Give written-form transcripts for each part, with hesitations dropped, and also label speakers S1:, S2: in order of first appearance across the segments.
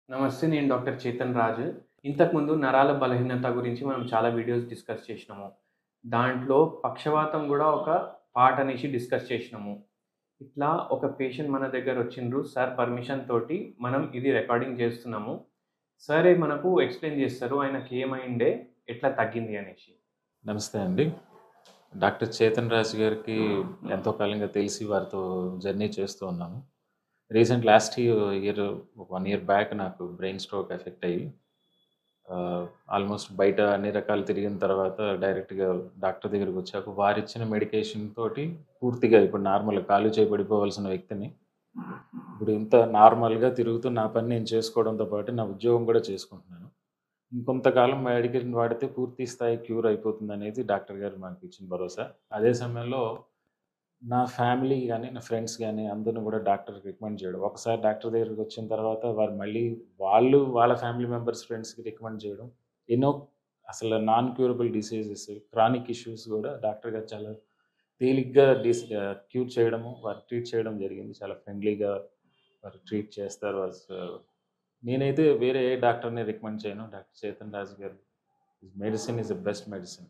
S1: నమస్తే. నేను డాక్టర్ చేతన్ రాజు. ఇంతకుముందు నరాల బలహీనత గురించి మనం చాలా వీడియోస్ డిస్కస్ చేసినాము. దాంట్లో పక్షవాతం గూడా ఒక పార్ట్ అనేసి డిస్కస్ చేసినాము. ఇట్లా ఒక పేషెంట్ మన దగ్గరొచ్చిండ్రు. సార్ పర్మిషన్ తోటి మనం ఇది రికార్డింగ్ చేస్తున్నాము. సారే మనకు ఎక్స్‌ప్లెయిన్ చేస్తారు. ఆయనకేమైండే, ఎట్లా తగ్గింది అనేసి.
S2: నమస్తే అండి. డాక్టర్ చేతన్ రాజు గారికి ఎంతో కాలంగా తెలిసి వారితో జర్నీ చేస్తూ ఉన్నాము. లాస్ట్ ఇయర్ 1 ఇయర్ బ్యాక్ నాకు బ్రెయిన్ స్ట్రోక్ ఎఫెక్ట్ అయ్యి ఆల్మోస్ట్ బయట అన్ని రకాలు తిరిగిన తర్వాత డైరెక్ట్‌గా డాక్టర్ దగ్గరికొచ్చాక వారిచ్చిన మెడికేషన్ తోటి పూర్తిగా ఇప్పుడు నార్మల్ కాలు చేయి పడిపోవాల్సిన వ్యక్తిని ఇప్పుడు ఇంత నార్మల్‌గా తిరుగుతూ నా పని నేను చేసుకోవడంతో పాటు నా ఉద్యోగం కూడా చేసుకుంటున్నాను. ఇంకొంతకాలం మెడికేషన్ వాడితే పూర్తి స్థాయి క్యూర్ అయిపోతుందనేది డాక్టర్ గారు మాకిచ్చిన భరోసా. అదే సమయంలో నా ఫ్యామిలీ గాని, నా ఫ్రెండ్స్ గాని అందరిని గూడా డాక్టర్‌కి రికమెండ్ చేయడం. ఒకసారి డాక్టర్ దగ్గరికొచ్చిన తర్వాత వారు మళ్ళీ వాళ్ళ ఫ్యామిలీ మెంబర్స్, ఫ్రెండ్స్‌కి రికమెండ్ చేయడం. ఎన్నో అసలు non curable diseases, chronic issues గూడా డాక్టర్ గారు చాలా తేలిగ్గా క్యూర్ చేయడము, వారు ట్రీట్ చేయడం జరిగింది. చాలా ఫ్రెండ్లీగా వారు ట్రీట్ చేస్తారు. నేనైతే వేరే ఏ డాక్టర్‌ని రికమెండ్ చేయను. డాక్టర్ చేతన్ రాజు గారు medicine is the best medicine.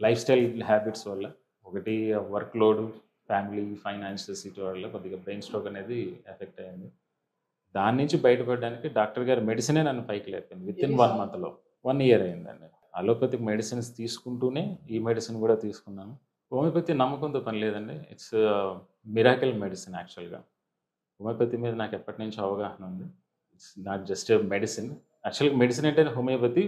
S2: Life style habits వల్ల ఒకటి work load, family, financial situation వల్ల కొద్దిగా బ్రెయిన్ స్ట్రోక్ అనేది ఎఫెక్ట్ అయింది. దాని నుంచి బయటపడడానికి డాక్టర్ గారి మెడిసినే నన్ను పైకి లేపింది. వితిన్ 1 మంత్‌లో. 1 ఇయర్ అయిందండి. అలోపతిక్ మెడిసిన్స్ తీసుకుంటూనే ఈ మెడిసిన్ గూడా తీసుకున్నాను. హోమియోపతి నమ్మకంతో పని లేదండి. ఇట్స్ మిరాకిల్ మెడిసిన్ యాక్చువల్‌గా. హోమియోపతి మీద నాకు ఎప్పటినుంచో అవగాహన ఉంది. It's not just a medicine. యాక్చువల్‌గా మెడిసిన్ అంటే హోమియోపతి.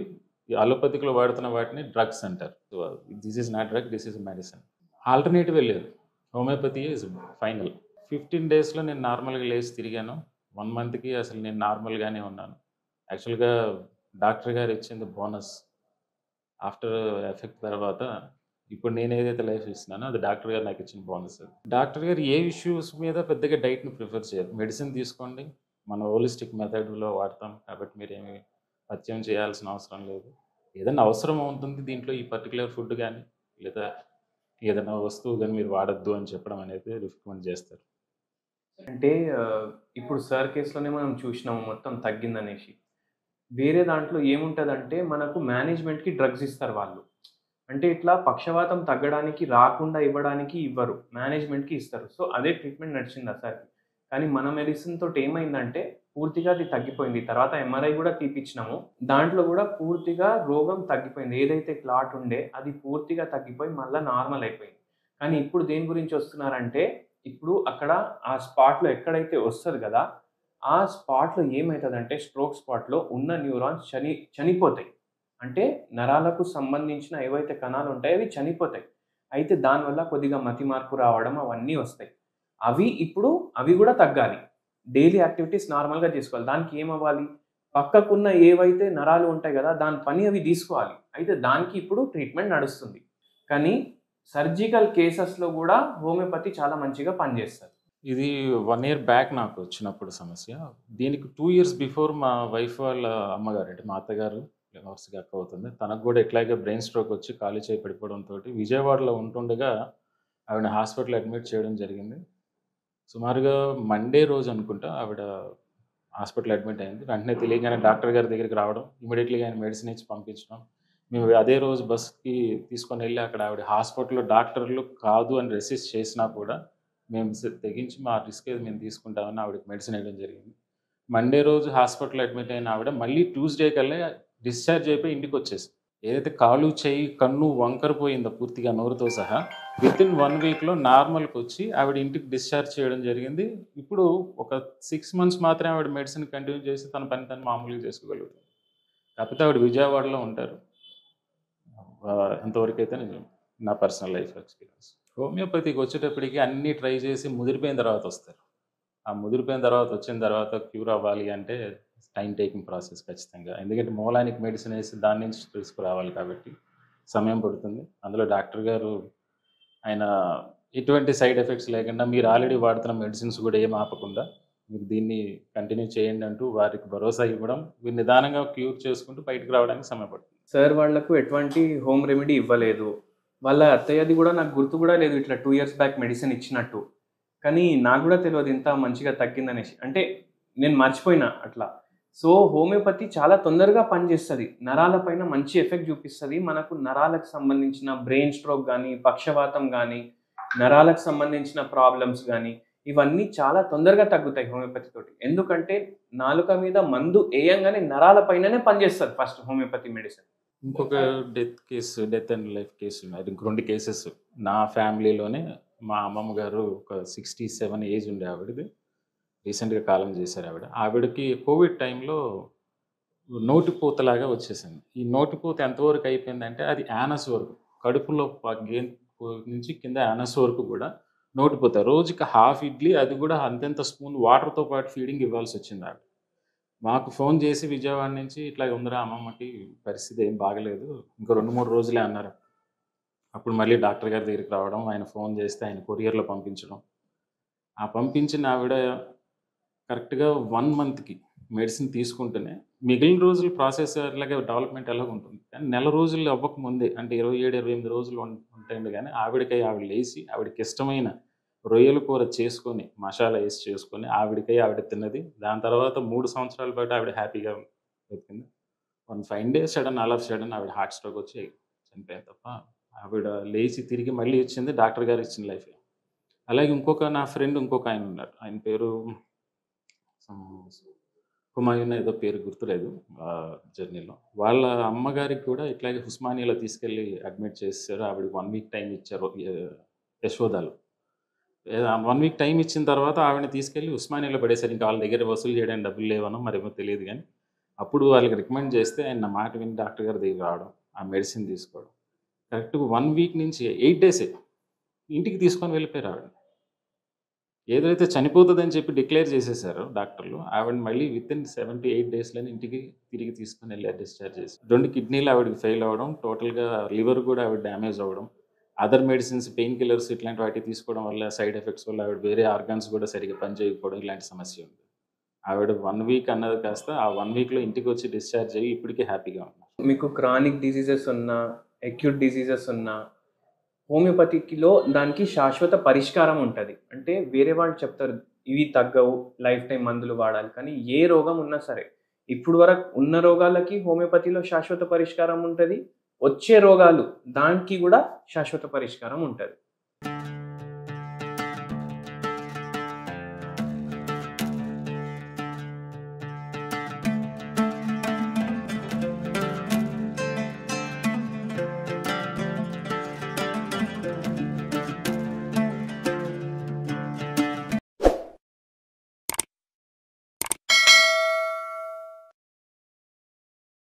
S2: ఈ అలోపతిక్‌లో వాడుతున్న వాటిని డ్రగ్స్ అంటారు. So, this is not drug. This is medicine. ఆల్టర్‌నేటివే లేదు. హోమియోపతియే ఈస్ ఫైనల్. 15 డేస్‌లో నేను నార్మల్‌గా లేసి తిరిగాను. 1 మంత్‌కి అసలు నేను నార్మల్‌గానే ఉన్నాను. యాక్చువల్‌గా డాక్టర్ గారు ఇచ్చింది బోనస్. ఆఫ్టర్ ఎఫెక్ట్ తర్వాత ఇప్పుడు నేనేదైతే లైఫ్ ఇస్తున్నానో అది డాక్టర్ గారు నాకిచ్చిన బోనస్ అది. డాక్టర్ గారు ఏ ఇష్యూస్ మీద పెద్దగా డైట్‌ని ప్రిఫర్ చేయరు. మెడిసిన్ తీసుకోండి. మన హోలిస్టిక్ మెథడ్‌లో వాడతాం. కాబట్టి మీరేమి పథ్యం చేయాల్సిన అవసరం లేదు. ఏదన్నా అవసరం ఉంటుంది దీంట్లో ఈ పర్టిక్యులర్ ఫుడ్ గాని, లేదా ఏదైనా వస్తువు గాని మీరు వాడొద్దు అని చెప్పడం అనేది రికమెండ్ చేస్తారు.
S1: అంటే ఇప్పుడు సార్ కేస్‌లోనే మనం చూసినాము మొత్తం తగ్గిందనేసి. వేరే దాంట్లో ఏముంటదంటే మనకు మేనేజ్‌మెంట్‌కి డ్రగ్స్ ఇస్తారు వాళ్ళు. అంటే ఇట్లా పక్షవాతం తగ్గడానికి రాకుండా ఇవ్వడానికి ఇవ్వరు. మేనేజ్‌మెంట్‌కి ఇస్తారు. సో, అదే ట్రీట్‌మెంట్ నడిచింది ఆ సార్‌కి. కానీ మన మెడిసిన్ తోటి ఏమైందంటే పూర్తిగా అది తగ్గిపోయింది. తర్వాత ఎంఆర్ఐ గూడా తీపిచ్చినాము. దాంట్లో గూడా పూర్తిగా రోగం తగ్గిపోయింది. ఏదైతే క్లాట్ ఉండే అది పూర్తిగా తగ్గిపోయి మళ్ళా నార్మల్ అయిపోయింది. కానీ ఇప్పుడు దేని గురించి వస్తున్నారంటే ఇప్పుడు అక్కడ ఆ స్పాట్‌లో ఎక్కడైతే వస్తది గదా! ఆ స్పాట్‌లో ఏమైతదంటే స్ట్రోక్ స్పాట్‌లో ఉన్న న్యూరాన్స్ చనిపోతాయి. అంటే నరాలకు సంబంధించిన ఏవైతే కణాలు ఉంటాయో అవి చనిపోతాయి. అయితే దానివల్ల కొద్దిగా మతిమార్పు రావడం అవన్నీ వస్తాయి. అవి గూడా తగ్గాలి. డైలీ యాక్టివిటీస్ నార్మల్‌గా చేసుకోవాలి. దానికి ఏమవ్వాలి? పక్కకున్న ఏవైతే నరాలు ఉంటాయి గదా! దాని పని అవి తీసుకోవాలి. అయితే దానికి ఇప్పుడు ట్రీట్మెంట్ నడుస్తుంది. కానీ సర్జికల్ కేసెస్‌లో గూడా హోమియోపతి చాలా మంచిగా పనిజేస్తది.
S2: ఇది 1 ఇయర్ బ్యాక్ నాకొచ్చినప్పుడు సమస్య. దీనికి 2 ఇయర్స్ బిఫోర్ మా వైఫ్ వాళ్ళ అమ్మగారు అంటే మా అత్తగారు వరుసగా అక్క అవుతుంది. తనకు గూడా ఇట్లాగే బ్రెయిన్ స్ట్రోక్ వచ్చి కాలు చేయి పడిపోవడంతోటి విజయవాడలో ఉంటుండగా ఆవిడని హాస్పిటల్‌లో అడ్మిట్ చేయడం జరిగింది. సుమారుగా మండే రోజు అనుకుంటా ఆవిడ హాస్పిటల్‌లో అడ్మిట్ అయింది. వెంటనే తెలియగానే డాక్టర్ గారి దగ్గరికి రావడం, ఇమ్మీడియేట్‌లీగా ఆయన మెడిసిన్ ఇచ్చి పంపించడం. మేము అదే రోజు బస్‌కి తీసుకొనెళ్ళి అక్కడ ఆవిడ హాస్పిటల్‌లో డాక్టర్లు కాదు అని రెసిస్ట్ చేసినా కూడా మేము తెగించి మా రిస్క్ ఏది మేము తీసుకుంటామని ఆవిడకి మెడిసిన్ ఇవ్వడం జరిగింది. మండే రోజు హాస్పిటల్‌లో అడ్మిట్ అయిన ఆవిడ మళ్ళీ ట్యూస్‌డే కల్లా డిశ్చార్జ్ అయిపోయి ఇంటికొచ్చేసింది. ఏదైతే కాలు, చెయ్యి, కన్ను వంకర పోయిందో పూర్తిగా నోరుతో సహా వితిన్ 1 వీక్‌లో నార్మల్‌కొచ్చి ఆవిడ ఇంటికి డిశ్చార్జ్ చేయడం జరిగింది. ఇప్పుడు ఒక 6 మంత్స్ మాత్రమే ఆవిడ మెడిసిన్ కంటిన్యూ చేసి తన పని తను మామూలుగా చేసుకోగలుగుతుంది. కాకపోతే ఆవిడ విజయవాడలో ఉంటారు. అంతవరకైతే నిజం. నా పర్సనల్ లైఫ్ ఎక్స్‌పీరియన్స్. హోమియోపతికొచ్చేటప్పటికి అన్నీ ట్రై చేసి ముదిరిపోయిన తర్వాతొస్తారు. ఆ ముదిరిపోయిన తర్వాత వచ్చిన తర్వాత క్యూర్ అవ్వాలి అంటే టైమ్ టేకింగ్ ప్రాసెస్ ఖచ్చితంగా. ఎందుకంటే మూలానికి మెడిసిన్ ఏసి దాని నుంచి తీసుకురావాలి కాబట్టి సమయం పడుతుంది. అందులో డాక్టర్ గారు ఆయన ఎటువంటి సైడ్ ఎఫెక్ట్స్ లేకుండా మీరు ఆల్రెడీ వాడుతున్న మెడిసిన్స్ కూడా ఏమి ఆపకుండా మీరు దీన్ని కంటిన్యూ చేయండి అంటూ వారికి భరోసా ఇవ్వడం, వీరు నిదానంగా క్యూర్ చేసుకుంటూ బయటకి రావడానికి సమయం పడుతుంది.
S1: సార్ వాళ్ళకు ఎటువంటి హోమ్ రెమెడీ ఇవ్వలేదు. వాళ్ళ అత్తయ్యది గూడా నాకు గుర్తు గూడా లేదు ఇట్లా 2 ఇయర్స్ బ్యాక్ మెడిసిన్ ఇచ్చినట్టు. కానీ నాకు గూడా తెలవదు ఇంత మంచిగా తగ్గిందనేసి. అంటే నేను మర్చిపోయినా అట్లా. సో, హోమియోపతి చాలా తొందరగా పనిచేస్తది. నరాల పైన మంచి ఎఫెక్ట్ చూపిస్తది. మనకు నరాలకు సంబంధించిన బ్రెయిన్ స్ట్రోక్ గానీ, పక్షవాతం గానీ, నరాలకు సంబంధించిన ప్రాబ్లమ్స్ గానీ, ఇవన్నీ చాలా తొందరగా తగ్గుతాయి హోమియోపతి తోటి. ఎందుకంటే, నాలుక మీద మందు ఎయంగానే నరాల పైననే పనిచేస్తది ఫస్ట్ హోమియోపతి మెడిసిన్.
S2: ఇంకొక డెత్ అండ్ లైఫ్ కేసు ఉన్నాయి. అది 2 కేసెస్. నా ఫ్యామిలీలోనే మా అమ్మమ్మ గారు ఒక 67 ఏజ్ ఉండే ఆవిడది. రీసెంట్‌గా కాలం చేశారు ఆవిడ. ఆవిడకి కోవిడ్ టైంలో నోటిపూతలాగా వచ్చేసింది. ఈ నోటిపూత ఎంతవరకు అయిపోయిందంటే అది యానస్ వరకు. కడుపులో గేన్ నుంచి కింద యానస్ వరకు కూడా నోటిపూత. రోజుకి హాఫ్ ఇడ్లీ అది కూడా అంతంత స్పూన్ వాటర్‌తో పాటు ఫీడింగ్ ఇవ్వాల్సొచ్చింది ఆవిడ. మాకు ఫోన్ చేసి విజయవాడ నుంచి ఇట్లా ఉందిరా అమ్మమ్మకి పరిస్థితి ఏం బాగలేదు. ఇంకో 2, 3 రోజులే అన్నారు. అప్పుడు మళ్ళీ డాక్టర్ గారి దగ్గరికి రావడం, ఆయన ఫోన్ చేస్తే ఆయన కొరియర్‌లో పంపించడం. ఆ పంపించిన ఆవిడ కరెక్ట్‌గా 1 మంత్‌కి మెడిసిన్ తీసుకుంటూనే మిగిలిన రోజులు ప్రాసెస్ అట్లాగే డెవలప్‌మెంట్ ఎలాగో ఉంటుంది. కానీ నెల రోజులు అవ్వకముందే అంటే 27, 28 రోజులు ఉంటాయండి గానీ ఆవిడ లేసి ఆవిడకిష్టమైన రొయ్యల కూర చేసుకొని, మసాలా ఏసి చేసుకొని ఆవిడ తిన్నది. దాని తర్వాత 3 సంవత్సరాల పాటు ఆవిడ హ్యాపీగా బతికింది. One fine day sudden all of sudden ఆవిడ హార్ట్ స్ట్రోక్ వచ్చి చనిపోయారు తప్ప, ఆవిడ లేచి తిరిగి మళ్ళీ వచ్చింది డాక్టర్ గారు ఇచ్చిన లైఫే. అలాగే నా ఫ్రెండ్ ఇంకొకాయన ఉన్నారు. ఆయన పేరు సమ్ హుమాయూన్ ఏదో పేరు గుర్తులేదు జర్నీలో. వాళ్ళ అమ్మగారికి కూడా ఇట్లాగే ఉస్మానియాలో తీసుకెళ్ళి అడ్మిట్ చేసేసారు. ఆవిడకి 1 వీక్ టైమ్ ఇచ్చారు యశోదాలో. 1 వీక్ టైమ్ ఇచ్చిన తర్వాత ఆవిడని తీసుకెళ్ళి ఉస్మానియాలో పడేశారు. ఇంకా వాళ్ళ దగ్గర వసూలు చేయడానికి డబ్బులు లేవనో మరేమో తెలీదు గానీ, అప్పుడు వాళ్ళకి రికమెండ్ చేస్తే ఆయన నా మాట విని డాక్టర్ గారి దగ్గరికి రావడం, ఆ మెడిసిన్ తీసుకోవడం. కరెక్ట్‌గా 1 వీక్ నుంచి 8 డేసే ఇంటికి తీసుకొని వెళ్ళిపోయారు ఆవిడని. ఏదైతే చనిపోతదని చెప్పి డిక్లేర్ చేసేసారో డాక్టర్లు, ఆవిడని మళ్ళీ వితిన్ 7-8 డేస్‌లోనే ఇంటికి తిరిగి తీసుకొనెళ్లారు డిశ్చార్జ్ చేసి. 2 కిడ్నీలు ఆవిడకి ఫెయిల్ అవ్వడం, టోటల్‌గా లివర్ కూడా ఆవిడ డ్యామేజ్ అవ్వడం, అదర్ మెడిసిన్స్ పెయిన్ కిల్లర్స్ ఇట్లాంటి వాటిని తీసుకోవడం వల్ల సైడ్ ఎఫెక్ట్స్ వల్ల ఆవిడ వేరే ఆర్గాన్స్ కూడా సరిగ్గా పనిచేయకపోవడం ఇలాంటి సమస్య ఉంది. ఆవిడ 1 వీక్ అన్నది కాస్త ఆ 1 వీక్‌లో ఇంటికొచ్చి డిశ్చార్జ్ అయ్యి ఇప్పటికి హ్యాపీగా ఉన్నారు.
S1: మీకు క్రానిక్ డిసీజెస్ ఉన్నా, అక్యూట్ డిసీజెస్ ఉన్నా, హోమియోపతికిలో దానికి శాశ్వత పరిష్కారం ఉంటది. అంటే వేరే వాళ్ళు చెప్తారు, ఇవి తగ్గవు, లైఫ్ టైమ్ మందులు వాడాలి. కానీ ఏ రోగం ఉన్నా సరే, ఇప్పుడు వరకు ఉన్న రోగాలకి హోమియోపతిలో శాశ్వత పరిష్కారం ఉంటది. వచ్చే రోగాలు దానికి గూడా శాశ్వత పరిష్కారం ఉంటది.